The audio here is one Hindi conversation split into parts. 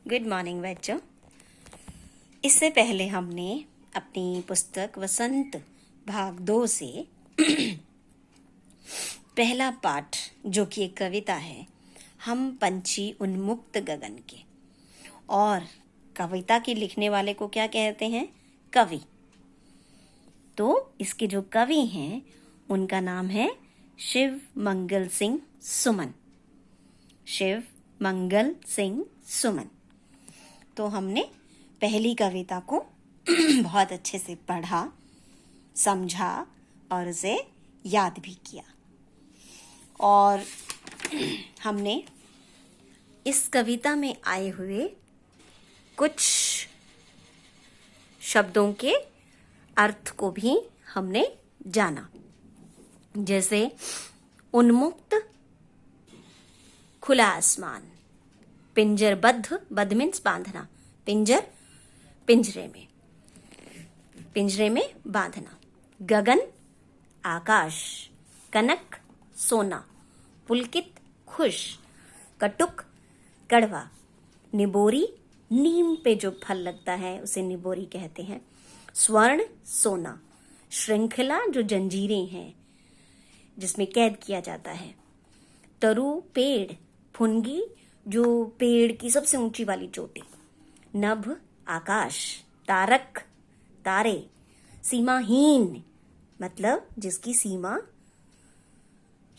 गुड मॉर्निंग बच्चों। इससे पहले हमने अपनी पुस्तक वसंत भाग 2 से पहला पाठ, जो कि एक कविता है, हम पंछी उन्मुक्त गगन के, और कविता के लिखने वाले को क्या कहते हैं? कवि। तो इसके जो कवि हैं उनका नाम है शिव मंगल सिंह सुमन। शिव मंगल सिंह सुमन। तो हमने पहली कविता को बहुत अच्छे से पढ़ा, समझा और उसे याद भी किया। और हमने इस कविता में आए हुए कुछ शब्दों के अर्थ को भी हमने जाना। जैसे उन्मुक्त, खुला आसमान, पिंजरबद्ध, बद्ध मीन्स बांधना, पिंजर पिंजरे में बांधना, गगन आकाश, कनक सोना, पुलकित खुश, कटुक कड़वा, निबोरी नीम पे जो फल लगता है उसे निबोरी कहते हैं, स्वर्ण सोना, श्रृंखला जो जंजीरें हैं जिसमें कैद किया जाता है, तरु पेड़, फुनगी जो पेड़ की सबसे ऊंची वाली चोटी, नभ आकाश, तारक तारे, सीमाहीन मतलब जिसकी सीमा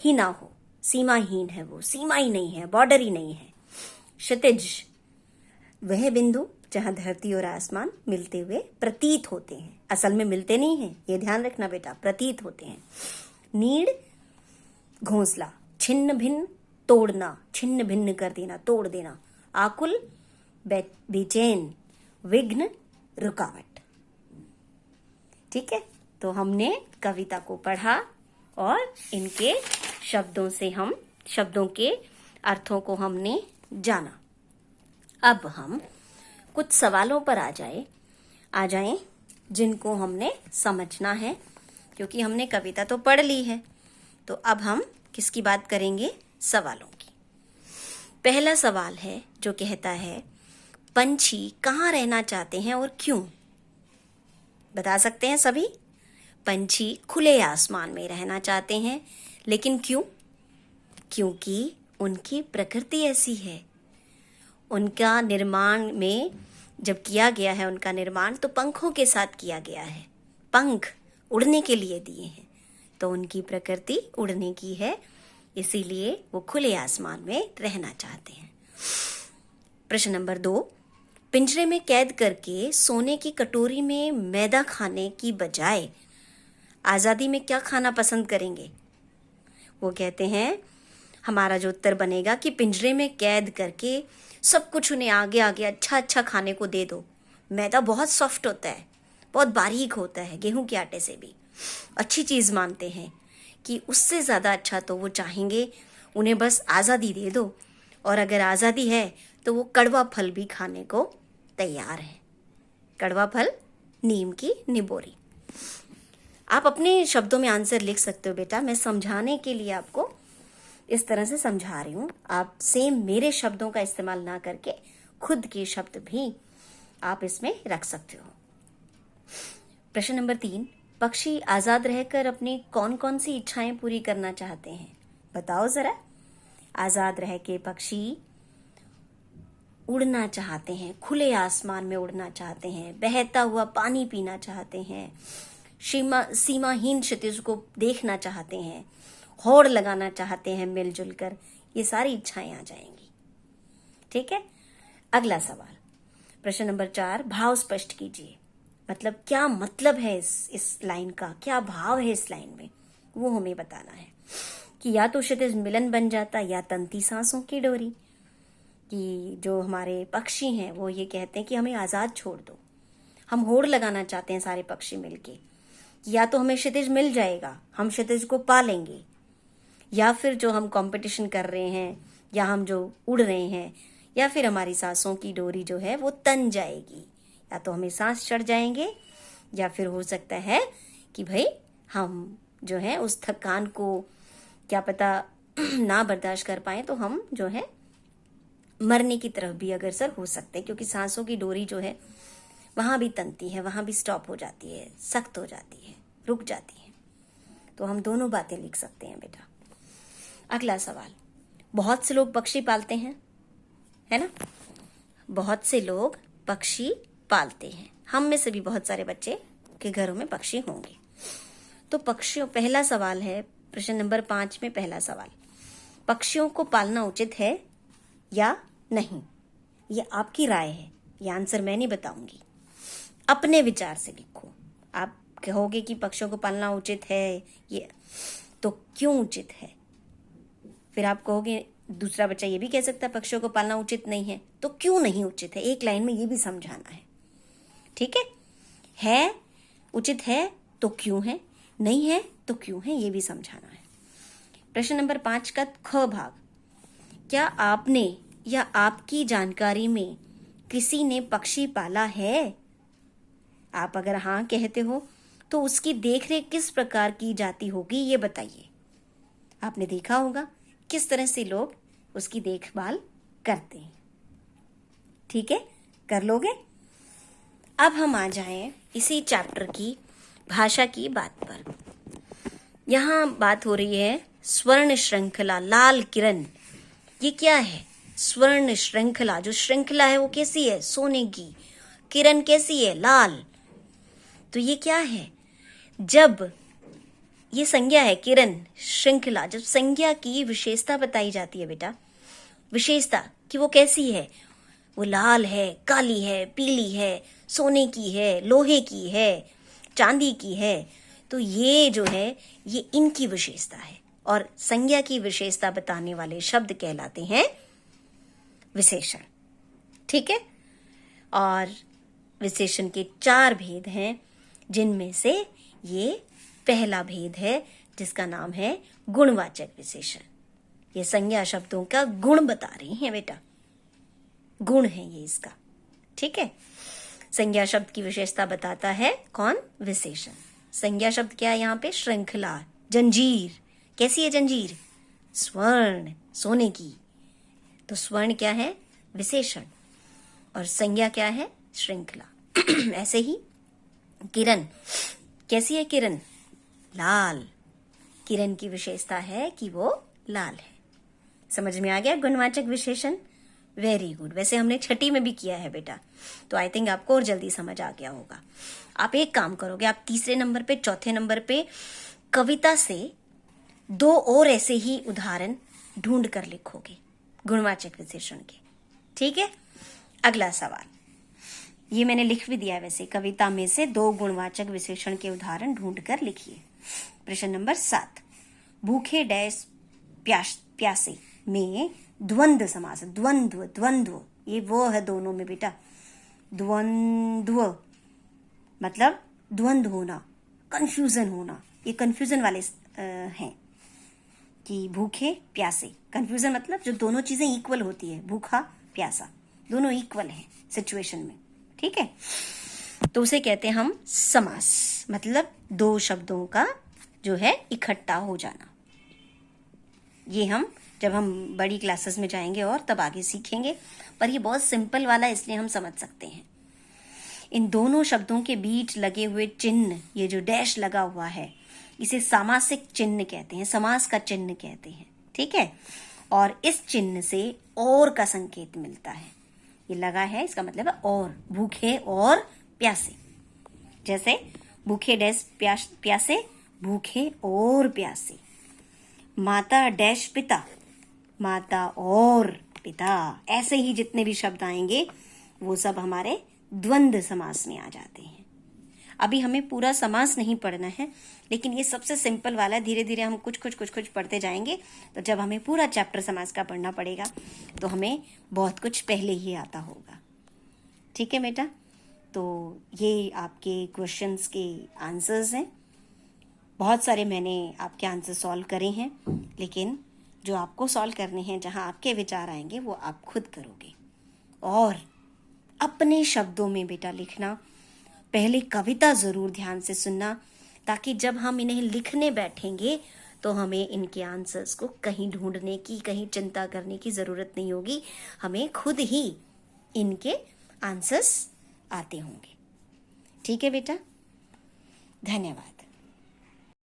ही ना हो, सीमाहीन है वो, सीमा ही नहीं है, बॉर्डर ही नहीं है, क्षितिज वह बिंदु जहां धरती और आसमान मिलते हुए प्रतीत होते हैं, असल में मिलते नहीं हैं, ये ध्यान रखना बेटा, प्रतीत होते हैं, नीड़ घोंसला, छिन्न भिन्न तोड़ना, छिन्न भिन्न कर देना, तोड़ देना, आकुल बेचैन, विघ्न रुकावट। ठीक है, तो हमने कविता को पढ़ा और इनके शब्दों के अर्थों को हमने जाना। अब हम कुछ सवालों पर आ जाएं जिनको हमने समझना है, क्योंकि हमने कविता तो पढ़ ली है। तो अब हम किसकी बात करेंगे? सवालों की। पहला सवाल है जो कहता है, पंछी कहाँ रहना चाहते हैं और क्यों? बता सकते हैं सभी? पंछी खुले आसमान में रहना चाहते हैं, लेकिन क्यों? क्योंकि उनकी प्रकृति ऐसी है। उनका निर्माण में जब किया गया है, उनका निर्माण तो पंखों के साथ किया गया है, पंख उड़ने के लिए दिए हैं, तो उनकी प्रकृति उड़ने की है, इसीलिए वो खुले आसमान में रहना चाहते हैं। प्रश्न नंबर 2, पिंजरे में कैद करके सोने की कटोरी में मैदा खाने की बजाय आज़ादी में क्या खाना पसंद करेंगे? वो कहते हैं, हमारा जो उत्तर बनेगा कि पिंजरे में कैद करके सब कुछ उन्हें आगे आगे अच्छा अच्छा खाने को दे दो। मैदा बहुत सॉफ्ट होता है, बहुत बारीक होता है, गेहूं के आटे से भी अच्छी चीज़ मानते हैं, कि उससे ज़्यादा अच्छा तो वो चाहेंगे उन्हें बस आज़ादी दे दो, और अगर आज़ादी है तो वो कड़वा फल भी खाने को तैयार है। कड़वा फल, नीम की निबोरी। आप अपने शब्दों में आंसर लिख सकते हो बेटा, मैं समझाने के लिए आपको इस तरह से समझा रही हूँ। आप सेम मेरे शब्दों का इस्तेमाल ना करके खुद के शब्द भी आप इसमें रख सकते हो। प्रश्न नंबर 3, पक्षी आजाद रहकर अपनी कौन कौन सी इच्छाएं पूरी करना चाहते हैं? बताओ जरा। आजाद रह के पक्षी उड़ना चाहते हैं, खुले आसमान में उड़ना चाहते हैं, बहता हुआ पानी पीना चाहते हैं, सीमाहीन क्षितिज को देखना चाहते हैं, होड़ लगाना चाहते हैं मिलजुल कर, ये सारी इच्छाएं आ जाएंगी। ठीक है, अगला सवाल, प्रश्न नंबर 4, भाव स्पष्ट कीजिए। मतलब क्या मतलब है इस लाइन का, क्या भाव है इस लाइन में, वो हमें बताना है। कि या तो क्षितिज मिलन बन जाता, या तंती सांसों की डोरी। कि जो हमारे पक्षी हैं वो ये कहते हैं कि हमें आज़ाद छोड़ दो, हम होड़ लगाना चाहते हैं सारे पक्षी मिलके। या तो हमें क्षितिज मिल जाएगा, हम क्षितिज को पा लेंगे, या फिर जो हम कंपटीशन कर रहे हैं, या हम जो उड़ रहे हैं, या फिर हमारी सांसों की डोरी जो है वो तन जाएगी, या तो हमें सांस चढ़ जाएंगे, या फिर हो सकता है कि भाई हम जो है उस थकान को क्या पता ना बर्दाश्त कर पाए, तो हम जो है मरने की तरफ भी अग्रसर हो सकते हैं, क्योंकि सांसों की डोरी जो है वहां भी तनती है, वहां भी स्टॉप हो जाती है, सख्त हो जाती है, रुक जाती है। तो हम दोनों बातें लिख सकते हैं बेटा। अगला सवाल, बहुत से लोग पक्षी पालते हैं, है ना? बहुत से लोग पक्षी पालते हैं। हम में से भी बहुत सारे बच्चे के घरों में पक्षी होंगे। तो पक्षियों, पहला सवाल है प्रश्न नंबर 5 में पहला सवाल, पक्षियों को पालना उचित है या नहीं? ये आपकी राय है, ये आंसर मैं नहीं बताऊंगी, अपने विचार से लिखो। आप कहोगे कि पक्षियों को पालना उचित है, ये तो क्यों उचित है? फिर आप कहोगे, दूसरा बच्चा ये भी कह सकता है पक्षियों को पालना उचित नहीं है, तो क्यों नहीं उचित है? एक लाइन में ये भी समझाना है, ठीक है? उचित है तो क्यों है, नहीं है तो क्यों है, ये भी समझाना है। प्रश्न नंबर 5 का ख भाग, क्या आपने या आपकी जानकारी में किसी ने पक्षी पाला है? आप अगर हाँ कहते हो तो उसकी देखरेख किस प्रकार की जाती होगी, ये बताइए। आपने देखा होगा किस तरह से लोग उसकी देखभाल करते हैं, ठीक है? कर लोगे? अब हम आ जाएं इसी चैप्टर की भाषा की बात पर। यहां बात हो रही है स्वर्ण श्रृंखला, लाल किरण। ये क्या है? स्वर्ण श्रृंखला। जो श्रृंखला है वो कैसी है? सोने की। किरण कैसी है? लाल। तो ये क्या है? जब ये संज्ञा है किरण, श्रृंखला, जब संज्ञा की विशेषता बताई जाती है बेटा, विशेषता कि वो कैसी है, वो लाल है, काली है, पीली है, सोने की है, लोहे की है, चांदी की है, तो ये जो है ये इनकी विशेषता है। और संज्ञा की विशेषता बताने वाले शब्द कहलाते हैं विशेषण, ठीक है? और विशेषण के 4 भेद हैं, जिनमें से ये पहला भेद है जिसका नाम है गुणवाचक विशेषण। ये संज्ञा शब्दों का गुण बता रही हैं बेटा, गुण है ये इसका, ठीक है? संज्ञा शब्द की विशेषता बताता है कौन? विशेषण। संज्ञा शब्द क्या है यहाँ पे? श्रृंखला, जंजीर। कैसी है जंजीर? स्वर्ण, सोने की। तो स्वर्ण क्या है? विशेषण। और संज्ञा क्या है? श्रृंखला। ऐसे ही किरण, कैसी है किरण? लाल। किरण की विशेषता है कि वो लाल है। समझ में आ गया गुणवाचक विशेषण? Very good. वैसे हमने छठी में भी किया है बेटा, तो आई थिंक आपको और जल्दी समझ आ गया होगा। आप एक काम करोगे, आप तीसरे नंबर पे, चौथे नंबर पे कविता से 2 और ऐसे ही उदाहरण ढूंढ कर लिखोगे गुणवाचक विशेषण के, ठीक है? अगला सवाल, ये मैंने लिख भी दिया है वैसे, कविता में से 2 गुणवाचक विशेषण के उदाहरण ढूंढ कर लिखिए। प्रश्न नंबर 7, भूखे डैश प्यासे में द्वंद्व समास। द्वंद्व, द्वंद्व ये वो है दोनों में बेटा। द्वंद्व मतलब द्वंद्व होना, कंफ्यूजन होना। ये कंफ्यूजन वाले हैं कि भूखे प्यासे। कंफ्यूजन मतलब जो दोनों चीजें इक्वल होती है, भूखा प्यासा, दोनों इक्वल हैं सिचुएशन में, ठीक है? तो उसे कहते हैं हम समास, मतलब 2 शब्दों का जो है इकट्ठा हो जाना। ये हम जब हम बड़ी क्लासेस में जाएंगे और तब आगे सीखेंगे, पर ये बहुत सिंपल वाला इसलिए हम समझ सकते हैं। इन दोनों शब्दों के बीच लगे हुए चिन्ह, ये जो डैश लगा हुआ है, इसे सामासिक चिन्ह कहते हैं, समास का चिन्ह कहते हैं, ठीक है? और इस चिन्ह से और का संकेत मिलता है। ये लगा है, इसका मतलब है और, भूखे और प्यासे। जैसे भूखे डैश प्यासे, भूखे और प्यासे। माता डैश पिता, माता और पिता। ऐसे ही जितने भी शब्द आएंगे वो सब हमारे द्वंद्व समास में आ जाते हैं। अभी हमें पूरा समास नहीं पढ़ना है, लेकिन ये सबसे सिंपल वाला है। धीरे धीरे हम कुछ पढ़ते जाएंगे, तो जब हमें पूरा चैप्टर समास का पढ़ना पड़ेगा तो हमें बहुत कुछ पहले ही आता होगा, ठीक है बेटा? तो ये आपके क्वेश्चंस के आंसर्स हैं। बहुत सारे मैंने आपके आंसर सॉल्व करे हैं, लेकिन जो आपको सॉल्व करने हैं, जहां आपके विचार आएंगे, वो आप खुद करोगे। और अपने शब्दों में बेटा लिखना। पहले कविता जरूर ध्यान से सुनना, ताकि जब हम इन्हें लिखने बैठेंगे तो हमें इनके आंसर्स को कहीं ढूंढने की, कहीं चिंता करने की ज़रूरत नहीं होगी। हमें खुद ही इनके आंसर्स आते होंगे। ठीक है बेटा, धन्यवाद।